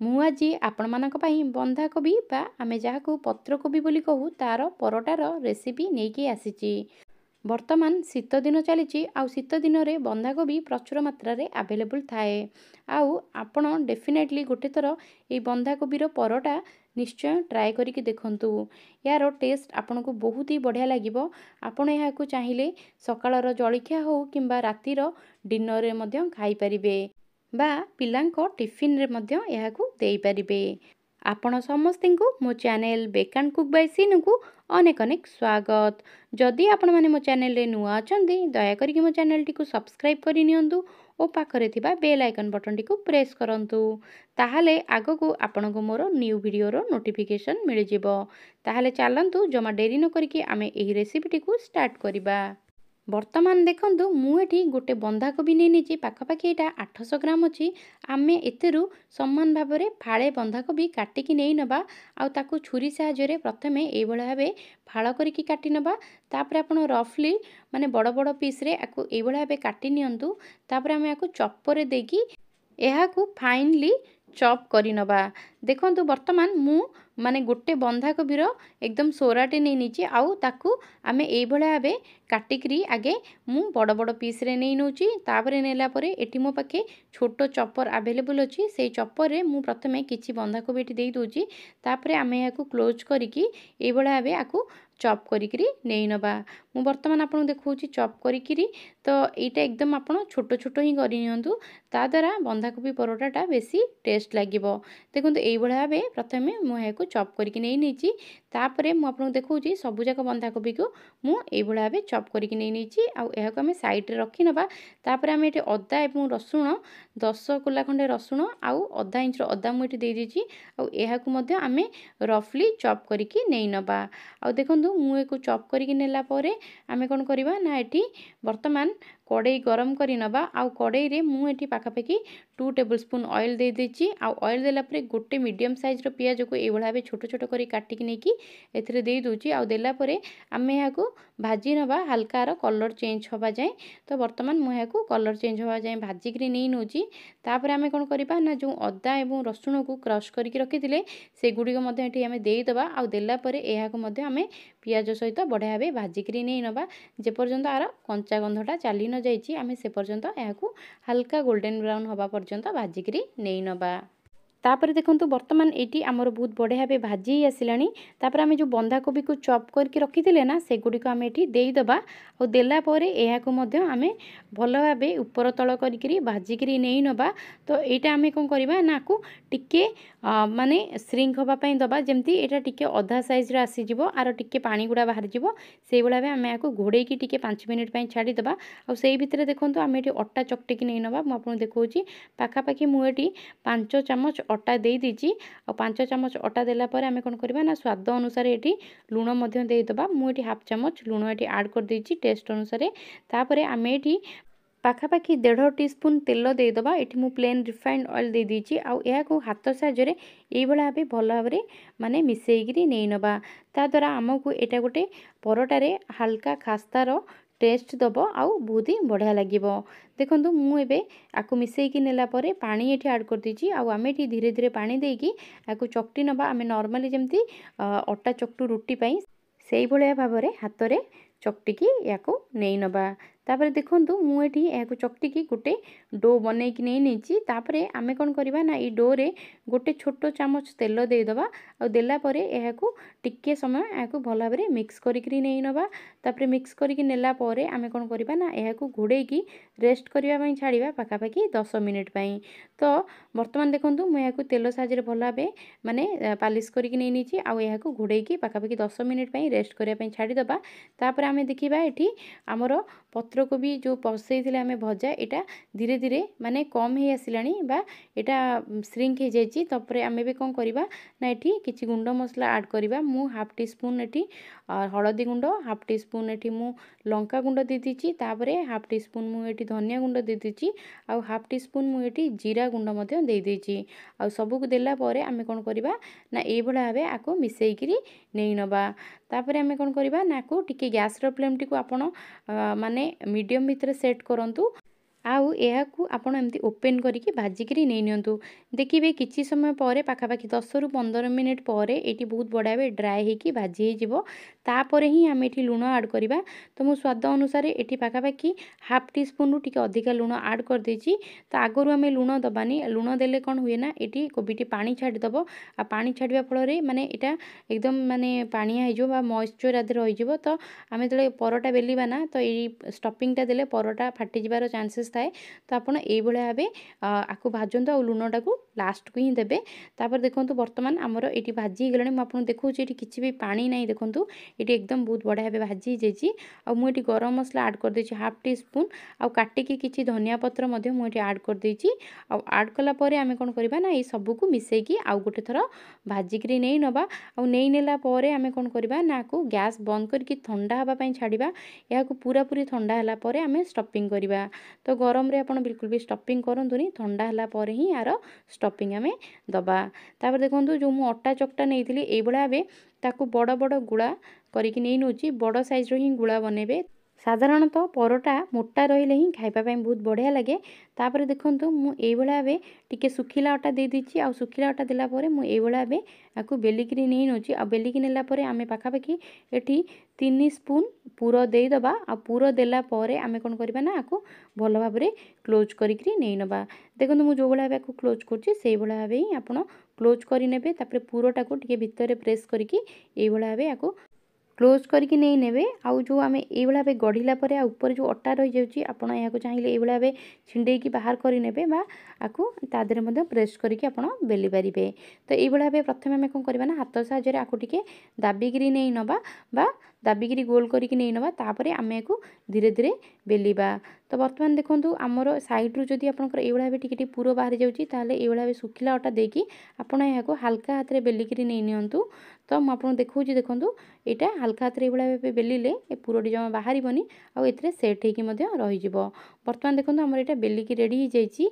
ମୁଁ ଆଜି ଆପଣମାନଙ୍କ ପାଇଁ ବନ୍ଧାକୋବି ବା ଆମେ ଯାହାକୁ ପତ୍ରକୋବି ବୋଲି କହୁ ତାର ପରଟାର ରେସିପି ନେଇକି ଆସିଛି। ବର୍ତ୍ତମାନ ଶୀତ ଦିନ ଚାଲିଛି ଆଉ ଶୀତ ଦିନରେ ବନ୍ଧାକୋବି ପ୍ରଚୁର ମାତ୍ରାରେ ଆଭେଲେବୁଲ୍ ଥାଏ। ଆଉ ଆପଣ ଡେଫିନେଟଲି ଗୋଟେ ଥର ଏଇ ବନ୍ଧାକୋବିର ପରଟା ନିଶ୍ଚୟ ଟ୍ରାଏ କରିକି ଦେଖନ୍ତୁ। ଏହାର ଟେଷ୍ଟ ଆପଣଙ୍କୁ ବହୁତ ହି ବଢ଼ିଆ ଲାଗିବ। ଆପଣ ଏହାକୁ ଚାହିଁଲେ ସକାଳର ଜଳଖିଆ ହେଉ କିମ୍ବା ରାତିର ଡିନରରେ ମଧ୍ୟ ଖାଇପାରିବେ ବା ପିଲାଙ୍କ ଟିଫିନରେ ମଧ୍ୟ ଏହାକୁ ଦେଇପାରିବେ। ଆପଣ ସମସ୍ତଙ୍କୁ ମୋ channel bake and cook by ସିନୁକୁ ଅନେକ ଅନେକ ସ୍ୱାଗତ। ଯଦି ଆପଣମାନେ ମୋ ଚ୍ୟାନେଲରେ ନୂଆ ଅଛନ୍ତି ଦୟାକରିକି ମୋ ଚ୍ୟାନେଲଟିକୁ ସବସ୍କ୍ରାଇବ୍ କରିନିଅନ୍ତୁ ଓ ପାଖରେ ଥିବା ବେଲ୍ ଆଇକନ୍ ବଟନଟିକୁ ପ୍ରେସ୍ କରନ୍ତୁ। ତାହେଲେ ଆଗକୁ ଆପଣଙ୍କୁ ମୋର ନ୍ୟୁ ଭିଡ଼ିଓର ନୋଟିଫିକେସନ୍ ମିଳିଯିବ। ତାହେଲେ ଚାଲନ୍ତୁ ଜମା ଡେରି ନ କରିକି ଆମେ ଏହି ରେସିପିଟିକୁ ଷ୍ଟାର୍ଟ କରିବା। ବର୍ତ୍ତମାନ ଦେଖନ୍ତୁ ମୁଁ ଏଠି ଗୋଟେ ବନ୍ଧାକୋବି ନେଇଛି, ପାଖାପାଖି ଏଇଟା 800 ଗ୍ରାମ ଅଛି। ଆମେ ଏଥିରୁ ସମାନ ଭାବରେ ଫାଳେ ବନ୍ଧାକୋବି କାଟିକି ନେଇ ନେବା ଆଉ ତାକୁ ଛୁରୀ ସାହାଯ୍ୟରେ ପ୍ରଥମେ ଏଇଭଳି ଭାବେ ଫାଳ କରିକି କାଟି ନେବା। ତାପରେ ଆପଣ ରଫଲି ମାନେ ବଡ଼ ବଡ଼ ପିସ୍ରେ ଆକୁ ଏଇଭଳି ଭାବେ କାଟି ନିଅନ୍ତୁ। ତାପରେ ଆମେ ଆକୁ ଚପରରେ ଦେଇକି ଏହାକୁ ଫାଇନଲି ଚପ୍ କରି ନେବା। ଦେଖନ୍ତୁ ବର୍ତ୍ତମାନ ମୁଁ ମାନେ ଗୋଟେ ବନ୍ଧାକୋବିର ଏକଦମ ସୋରାଟେ ନେଇଛି ଆଉ ତାକୁ ଆମେ ଏଇଭଳି ଭାବେ କାଟିକିରି ଆଗେ ମୁଁ ବଡ଼ ବଡ଼ ପିସ୍ରେ ନେଇ ନେଉଛି। ତାପରେ ନେଲା ପରେ ଏଠି ମୋ ପାଖେ ଛୋଟ ଚପର ଆଭେଲେବୁଲ୍ ଅଛି। ସେଇ ଚପରରେ ମୁଁ ପ୍ରଥମେ କିଛି ବନ୍ଧାକୋବି ଏଠି ଦେଇ ଦେଉଛି। ତାପରେ ଆମେ ଏହାକୁ କ୍ଲୋଜ୍ କରିକି ଏଇଭଳି ଭାବେ ଆକୁ ଚପ୍ କରିକିରି ନେଇ ନେବା। ମୁଁ ବର୍ତ୍ତମାନ ଆପଣଙ୍କୁ ଦେଖାଉଛି ଚପ୍ କରିକିରି। ତ ଏଇଟା ଏକଦମ ଆପଣ ଛୋଟ ଛୋଟ ହିଁ କରି ନିଅନ୍ତୁ, ତା ଦ୍ୱାରା ବନ୍ଧାକୋବି ପରଟାଟା ବେଶୀ ଟେଷ୍ଟ ଲାଗିବ। ଦେଖନ୍ତୁ ଏଇଭଳି ଭାବେ ପ୍ରଥମେ ମୁଁ ଏହାକୁ ଚପ୍ କରିକି ନେଇଛି। ତାପରେ ମୁଁ ଆପଣଙ୍କୁ ଦେଖାଉଛି ସବୁଯାକ ବନ୍ଧାକୋବିକୁ ମୁଁ ଏଇଭଳି ଭାବେ ଚପ୍ କରିକି ନେଇଛି ଆଉ ଏହାକୁ ଆମେ ସାଇଡ଼ରେ ରଖିନେବା। ତାପରେ ଆମେ ଏଠି ଅଦା ଏବଂ ରସୁଣ 10 କୋଲା ଖଣ୍ଡେ ରସୁଣ ଆଉ ଅଧା ଇଞ୍ଚର ଅଦା ମୁଁ ଏଠି ଦେଇଦେଇଛି ଆଉ ଏହାକୁ ମଧ୍ୟ ଆମେ ରଫଲି ଚପ୍ କରିକି ନେଇ ନେବା। ଆଉ ଦେଖନ୍ତୁ ମୁଁ ଏହାକୁ ଚପ୍ କରିକି ନେଲା ପରେ ଆମେ କ'ଣ କରିବା ନା ଏଠି ବର୍ତ୍ତମାନ କଡ଼େଇ ଗରମ କରି ନେବା। ଆଉ କଡ଼େଇରେ ମୁଁ ଏଠି ପାଖାପାଖି 2 ଟେବୁଲ୍ ସ୍ପୁନ୍ ଅଏଲ୍ ଦେଇଦେଇଛି। ଆଉ ଅଏଲ୍ ଦେଲା ପରେ ଗୋଟେ ମିଡ଼ିୟମ୍ ସାଇଜ୍ର ପିଆଜକୁ ଏଇଭଳି ଭାବେ ଛୋଟ ଛୋଟ କରି କାଟିକି ନେଇକି ଏଥିରେ ଦେଇ ଦେଉଛି। ଆଉ ଦେଲା ପରେ ଆମେ ଏହାକୁ ଭାଜି ନେବା ହାଲକା ଆର କଲର୍ ଚେଞ୍ଜ ହେବା ଯାଏଁ। ତ ବର୍ତ୍ତମାନ ମୁଁ ଏହାକୁ କଲର୍ ଚେଞ୍ଜ ହେବା ଯାଏଁ ଭାଜିକିରି ନେଇ ନେଉଛି। ତାପରେ ଆମେ କ'ଣ କରିବା ନା ଯେଉଁ ଅଦା ଏବଂ ରସୁଣକୁ କ୍ରସ୍ କରିକି ରଖିଥିଲେ ସେଗୁଡ଼ିକ ମଧ୍ୟ ଏଠି ଆମେ ଦେଇଦେବା। ଆଉ ଦେଲା ପରେ ଏହାକୁ ମଧ୍ୟ ଆମେ ପିଆଜ ସହିତ ବଢ଼ିଆ ଭାବେ ଭାଜିକିରି ନେଇ ନେବା। ଯେପର୍ଯ୍ୟନ୍ତ ଆର କଞ୍ଚା ଗନ୍ଧଟା ଚାଲି ନ ଯାଇଛି ଆମେ ସେ ପର୍ଯ୍ୟନ୍ତ ଏହାକୁ ହାଲକା ଗୋଲ୍ଡେନ୍ ବ୍ରାଉନ୍ ହେବା ପର୍ଯ୍ୟନ୍ତ ଭାଜିକିରି ନେଇ ନେବା। ତାପରେ ଦେଖନ୍ତୁ ବର୍ତ୍ତମାନ ଏଇଠି ଆମର ବହୁତ ବଢ଼ିଆ ଭାବେ ଭାଜି ଆସିଲାଣି। ତାପରେ ଆମେ ଯେଉଁ ବନ୍ଧାକୋବିକୁ ଚପ୍ କରିକି ରଖିଥିଲେ ନା ସେଗୁଡ଼ିକ ଆମେ ଏଠି ଦେଇଦେବା। ଆଉ ଦେଲା ପରେ ଏହାକୁ ମଧ୍ୟ ଆମେ ଭଲ ଭାବେ ଉପର ତଳ କରିକିରି ଭାଜିକିରି ନେଇ ନେବା। ତ ଏଇଟା ଆମେ କ'ଣ କରିବା ନା ଆକୁ ଟିକେ ମାନେ ଶ୍ରିଙ୍କ ହେବା ପାଇଁ ଦେବା, ଯେମିତି ଏଇଟା ଟିକେ ଅଧା ସାଇଜ୍ରେ ଆସିଯିବ, ଆର ଟିକେ ପାଣି ଗୁଡ଼ା ବାହାରିଯିବ। ସେଇଭଳି ଭାବେ ଆମେ ଏହାକୁ ଘୋଡ଼େଇକି ଟିକେ 5 ମିନିଟ୍ ପାଇଁ ଛାଡ଼ିଦେବା। ଆଉ ସେଇ ଭିତରେ ଦେଖନ୍ତୁ ଆମେ ଏଠି ଅଟା ଚକଟିକି ନେଇ ନେବା। ମୁଁ ଆପଣଙ୍କୁ ଦେଖାଉଛି ପାଖାପାଖି ମୁଁ ଏଠି 5 ଚାମଚ ଅଟା ଦେଇ ଦେଇଛି। ଆଉ 5 ଚାମଚ ଅଟା ଦେଲା ପରେ ଆମେ କ'ଣ କରିବା ନା ସ୍ୱାଦ ଅନୁସାରେ ଏଠି ଲୁଣ ମଧ୍ୟ ଦେଇଦେବା। ମୁଁ ଏଠି ହାଫ୍ ଚାମଚ ଲୁଣ ଏଠି ଆଡ଼୍ କରିଦେଇଛି ଟେଷ୍ଟ ଅନୁସାରେ। ତାପରେ ଆମେ ଏଠି ପାଖାପାଖି 1.5 ଟିସ୍ପୁନ୍ ତେଲ ଦେଇଦେବା। ଏଠି ମୁଁ ପ୍ଲେନ୍ ରିଫାଇଣ୍ଡ ଅଏଲ୍ ଦେଇଦେଇଛି। ଆଉ ଏହାକୁ ହାତ ସାହାଯ୍ୟରେ ଏଇଭଳି ଭାବେ ଭଲ ଭାବରେ ମାନେ ମିଶାଇକିରି ନେଇ ନେବା। ତାଦ୍ୱାରା ଆମକୁ ଏଇଟା ଗୋଟେ ପରଟାରେ ହାଲକା ଖାସ୍ତାର ଟେଷ୍ଟ ଦେବ ଆଉ ବହୁତ ହି ବଢ଼ିଆ ଲାଗିବ। ଦେଖନ୍ତୁ ମୁଁ ଏବେ ଆକୁ ମିଶାଇକି ନେଲା ପରେ ପାଣି ଏଠି ଆଡ଼୍ କରିଦେଇଛି। ଆଉ ଆମେ ଏଠି ଧୀରେ ଧୀରେ ପାଣି ଦେଇକି ଆକୁ ଚକଟି ନେବା। ଆମେ ନର୍ମାଲି ଯେମିତି ଅଟା ଚକଟୁ ରୁଟି ପାଇଁ ସେଇଭଳିଆ ଭାବରେ ହାତରେ ଚକଟିକି ୟାକୁ ନେଇ ନେବା। ତାପରେ ଦେଖନ୍ତୁ ମୁଁ ଏଠି ଏହାକୁ ଚକଟିକି ଗୋଟେ ଡୋ ବନେଇକି ନେଇଛି। ତାପରେ ଆମେ କ'ଣ କରିବା ନା ଏଇ ଡୋରେ ଗୋଟେ ଛୋଟ ଚାମଚ ତେଲ ଦେଇଦେବା। ଆଉ ଦେଲା ପରେ ଏହାକୁ ଟିକେ ସମୟ ଏହାକୁ ଭଲ ଭାବରେ ମିକ୍ସ କରିକିରି ନେଇ ନେବା। ତାପରେ ମିକ୍ସ କରିକି ନେଲା ପରେ ଆମେ କ'ଣ କରିବା ନା ଏହାକୁ ଘୋଡ଼େଇକି ରେଷ୍ଟ କରିବା ପାଇଁ ଛାଡ଼ିବା ପାଖାପାଖି 10 ମିନିଟ୍ ପାଇଁ। ତ ବର୍ତ୍ତମାନ ଦେଖନ୍ତୁ ମୁଁ ଏହାକୁ ତେଲ ସାହାଯ୍ୟରେ ଭଲ ଭାବେ ମାନେ ପାଲିସ୍ କରିକି ନେଇଛି। ଆଉ ଏହାକୁ ଘୋଡ଼େଇକି ପାଖାପାଖି 10 ମିନିଟ୍ ପାଇଁ ରେଷ୍ଟ କରିବା ପାଇଁ ଛାଡ଼ିଦେବା। ତାପରେ ଆମେ ଦେଖିବା ଏଠି ଆମର ପତ୍ରକୋବି ଯେଉଁ ବସେଇଥିଲେ ଆମେ ଭଜା ଏଇଟା ଧୀରେ ଧୀରେ ମାନେ କମ୍ ହେଇ ଆସିଲାଣି ବା ଏଇଟା ଶ୍ରିଙ୍କ ହେଇଯାଇଛି। ତାପରେ ଆମେ ବି କ'ଣ କରିବା ନା ଏଠି କିଛି ଗୁଣ୍ଡ ମସଲା ଆଡ଼୍ କରିବା। ମୁଁ ହାଫ୍ ଟିସ୍ପୁନ୍ ଏଠି ହଳଦୀ ଗୁଣ୍ଡ, ହାଫ୍ ଟିସ୍ପୁନ୍ ଏଠି ମୁଁ ଲଙ୍କା ଗୁଣ୍ଡ ଦେଇଦେଇଛି। ତାପରେ ହାଫ୍ ଟିସ୍ପୁନ୍ ମୁଁ ଏଠି ଧନିଆ ଗୁଣ୍ଡ ଦେଇଦେଇଛି। ଆଉ ହାଫ୍ ଟିସ୍ପୁନ୍ ମୁଁ ଏଠି ଜିରା ଗୁଣ୍ଡ ମଧ୍ୟ ଦେଇଦେଇଛି। ଆଉ ସବୁକୁ ଦେଲା ପରେ ଆମେ କ'ଣ କରିବା ନା ଏଇଭଳି ଭାବେ ଆକୁ ମିଶାଇକିରି ନେଇ ନେବା। ତାପରେ ଆମେ କ'ଣ କରିବା ନା ଆକୁ ଟିକେ ଗ୍ୟାସ୍ର ଫ୍ଲେମ୍ଟିକୁ ଆପଣ ମାନେ ମିଡ଼ିୟମ୍ ଭିତରେ ସେଟ୍ କରନ୍ତୁ। आउ एहाकू आपण एमती ओपन करिकी भाजिकी नहीं नियंतु। देखिए किसी समय पर पाखापाखि 10 रु 15 मिनिट पर ये बहुत बढ़िया भाव ड्राए होगी भाजी होपर ही आम ये लुण आड करवा। तो मो स्वाद अनुसार ये पाखापाखि हाफ टी स्पून रु टिके अधिका लुण आड कर देछि। तो आगु आम लुण दबानी, लुण देले कौन हुए ना ये कोबीटी पानी छाड़ीदेव। आ पानी छाड़ा फल माने यहाँ एकदम माने पानिया हो मॉइस्चर आदि रही। तो आम जो परोटा बेलिबा ना तो ये स्टफिंगटा देले परोटा फाटी जबार चान्सेस थाए। तो आपड़ ये भाव आपको भाजतु आ लुणटा को लास्ट को ही देवे। तापर देखो बर्तमान आमर ये भाजी गलानी। मुझे देखूँ ये किसी भी पानी ना देखूँ ये एकदम बहुत बढ़िया भाव भाजी जाइए। मुझे गरम मसला आड कर देछि हाफ टी स्पून। आउ काटिकी किसी धनिया पत्र मुझे आड कर देछि। आड कलापर आम कौन करवा ना ये सबको मिसेकी आउ गोटे थर भाजिकी नहीं नवा। आ नहीं नेला आम कौन करवा ना को गैस बंद करके ठंडा हाँवाई छाड़ा। या पूरा पूरी ठंडा है आम स्टफिंग करवा। तो गरम रे आपन बिल्कुल भी स्टफिंग करंतुनी, ठंडा हला पर ही यार स्टफिंग आमे दबा। तापर देखंतु जो मु अटा चकटा नेइथिली एई बडा बे ताकू बड़ बड़ गुळा करिकि नै नउची। बड़ साइज रो ही गुळा बनेबे। साधारणतः परोटा मोटा रहिले ही खाइबा ପାଇଁ बहुत बढ़िया लगे। तापर देखंतु मु एई भळा बे टिके सुखिला अटा दे दिछि। आ सुखिला अटा देला परे मु एई भळा बे आकु बेलिकिरी नै नउची। आ बेलिकि नेला परे आमे पाखापाखि एठी 3 स्पून पूरो देई दबा। आ पूरो देला परे आमे कोन करबा ना आकु भलो भाबरे क्लोज करिकरी नै नबा। देखंतु मु जो भळा बे आकु क्लोज करछि सेई भळा बे ही आपण क्लोज करि नेबे। तापर पूरोटा को टिके भितरे प्रेस करिकि एई भळा बे आकु क्लोज करके नहीं नेबे। आउ जो आम ये भाव गढ़ला ऊपर जो अटा रही जाऊँगी आपड़ यहाँ चाहिए ये भाव छिंडे की बाहर करने आपको तादेह प्रेस करके आप बेली पारे। तो ये भाव प्रथम आम कौन करवा ना हाथ साहाय्य आपको टिके दाबिकी नहीं नवा बा दाबिकी गोल करके नहीं नवा। तापर आम या धीरे धीरे बेलिबा। तो बर्तमान देखो आमर साइड्रु जदि आपंकर ये भाव टिके पूरा बाहरी जाऊँगी ताले ये भाव सुखिला अटा देकी आपड़ यहाँ हल्का हाथ में बेलिकी नहीं नियंतु। तो मुझे देखा देखूँ यहाँ हल्का हाथ में भाव बेलिले ए पूरटी जमा बाहर आउ ए सेट होगी रही। बर्तमान देखो आमर यहाँ बेलिकी रेडी हो जाइए।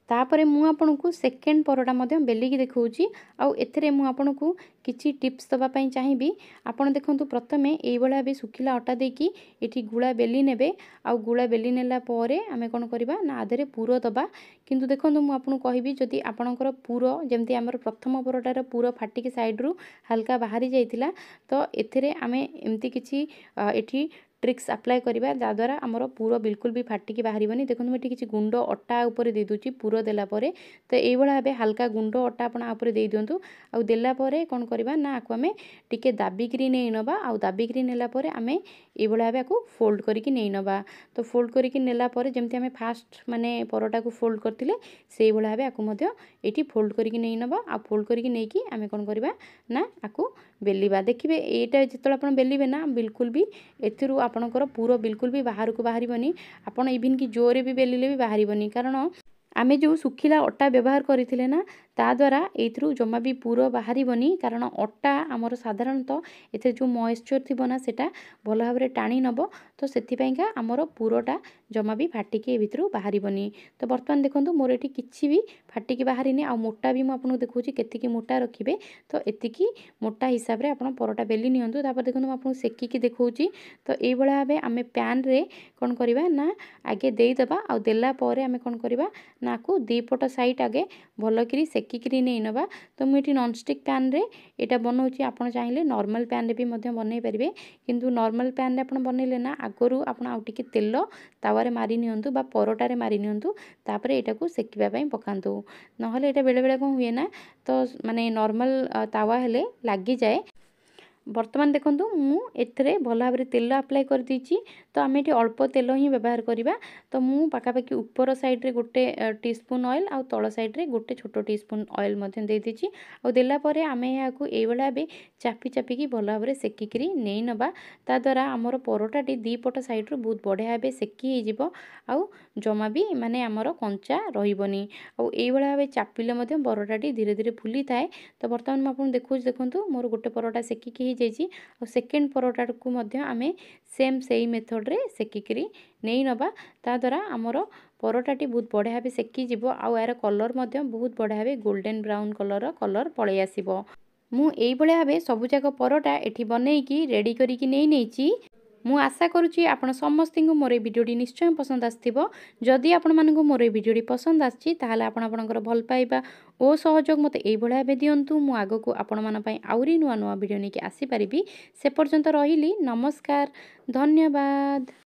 तापर मु आपन को सेकेंड परोटा बेलिकी देखौची। आउ एथरे मु आपन को किछि टिप्स दबा पई चाहिबी। आपन देखंतु प्रथमे एई भळा बे सुखिला अटा देकी एठी गुळा बेली नेबे। आउ गुळा बेली नेला परे आमे कोन करबा ना आधरे पूरो दबा। किंतु देखंतु मु आपन कहबी जदि आपनकर पूरो जेमति हमर प्रथम परोटार पूरो फाटिकी साइड रु हल्का बाहरी जाइतिला तो एथरे आमे एमति किछि एठी ट्रिक्स अप्लाई करिबा जाद्वारा आमर पूरो बिल्कुल भी फाटिकी बाहरिबनी। देखंतु मैं किछि गुंड अटा ऊपर दे दूची पूरो देला परे। तो एई भळा भाबे हल्का गुंड अटा आपण ऊपर दे दियंतु। आउ देला परे कोन करबा ना आकु आमे टिके दाबिकी नै नबा। आउ दाबिकी नेला परे आमे एई भळा भाबे आकु फोल्ड करिकि नै नबा। तो फोल्ड करिकि नेला परे जेमति आमे फास्ट माने परोटा को फोल्ड करथिले सेई भळा भाबे आकु मध्य एठी फोल्ड करिकि नै नबा। आ फोल्ड करिकि नेकी आमे कोन करबा ना आकु बेलिबा। देखिबे एटा जेतले आपण बेलिबे ना बिल्कुल भी एथिरु आपणकर पूरो बिल्कुल भी बाहर को बाहरिबनी। आपण इवन कि जोरे भी बेलिले भी बाहरिबनी। कारण आमे जो सुखिला अटा व्यवहार करथिले ना ता द्वारा एथिरु जमा भी पूरो बाहरिबनी। कारण अटा आमर साधारणतः एथे जो मॉइस्चर थिबो ना सेटा भलो भाबरे टाणी नबो। तो सेथि पयका आमर पूरोटा जमा भी फाटिकी भितरु बाहरिबनी। तो बर्तमान देखंतु मोर एठी किछि भी फाटिकी बाहरिनी। आ मोटा भी मु आपन देखौची केतिकी मोटा रखिबे। तो एतिकी मोटा हिसाब रे आपन परोटा बेली नियंतु। तापर देखंतु मु आपन सेकिकी देखौची। तो एई भळा भाबे आमे पैन रे कोन करबा ना आगे देई दबा। आ देला परे आमे कोन करबा ना को दी पट साइड आगे भलो करी सेकिकी नै नबा। तो मु एठी नॉन स्टिक पैन रे एटा बनौची। आपन चाहिले नॉर्मल पैन रे भी मध्य बनै परिबे। किंतु नॉर्मल पैन रे आपन बनैले ना आगरु आपन आउ टिके तेल तावारे मारि नियंतु बा परोटा रे मारि नियंतु। तापर एटा को सेकिबा पई पकांतु। नहले एटा बेले बेले कोन हुए ना तो माने नॉर्मल तावा हेले लागी जाए। बर्तमान देखंतु मु एथरे भल भाबरे तेल अप्लाई कर दीची। तो आम ये अल्प तेल ही व्यवहार करिबा। तो मु पाखापाखि ऊपर साइड रे गोटे टीस्पून ऑयल आउ तळ साइड रे गोटे छोट टीस्पून ऑयल मध्य दे दीची। आ देला परे आमे याकू एई भळा बे चापी चापी भल भाबरे सेकिकरी नै नबा। ता द्वारा हमर परोटाटी दी पट साइड रु बहुत बढ़िया भाबे सेकी हे जिवो। आउ जमा भी माने हमर कंचा रहिबनी। आउ एई भळा भाबे चापिले मध्य परोटाटी धीरे धीरे फुली थाए। तो बर्तमान म आपन देखौछ देखंतु मोर गोटे परोटा सेकिकी आ सेकेंड परोटा को मध्य आमे सेम सेही मेथड रे सेकिकरी नै नबा। ता द्वारा आमर परोटाटी बहुत बढ़िया भाबे सेकी जिवो। आ यार कलर मध्य बहुत बढ़िया भाबे गोल्डन ब्राउन कलर पळै आसीबो। मु एई भळा भाबे सबु जाक परोटा एठी बनेइकी रेडी करिकी नै नेची। ମୁଁ ଆଶା କରୁଛି ଆପଣ ସମସ୍ତଙ୍କୁ ମୋର ଏ ଭିଡ଼ିଓଟି ନିଶ୍ଚୟ ପସନ୍ଦ ଆସିଥିବ। ଯଦି ଆପଣମାନଙ୍କୁ ମୋର ଏ ଭିଡ଼ିଓଟି ପସନ୍ଦ ଆସିଛି ତାହେଲେ ଆପଣଙ୍କର ଭଲ ପାଇବା ଓ ସହଯୋଗ ମୋତେ ଏଇଭଳିଆ ଭାବେ ଦିଅନ୍ତୁ। ମୁଁ ଆଗକୁ ଆପଣମାନଙ୍କ ପାଇଁ ଆହୁରି ନୂଆ ନୂଆ ଭିଡ଼ିଓ ନେଇକି ଆସିପାରିବି। ସେ ପର୍ଯ୍ୟନ୍ତ ରହିଲି, ନମସ୍କାର, ଧନ୍ୟବାଦ।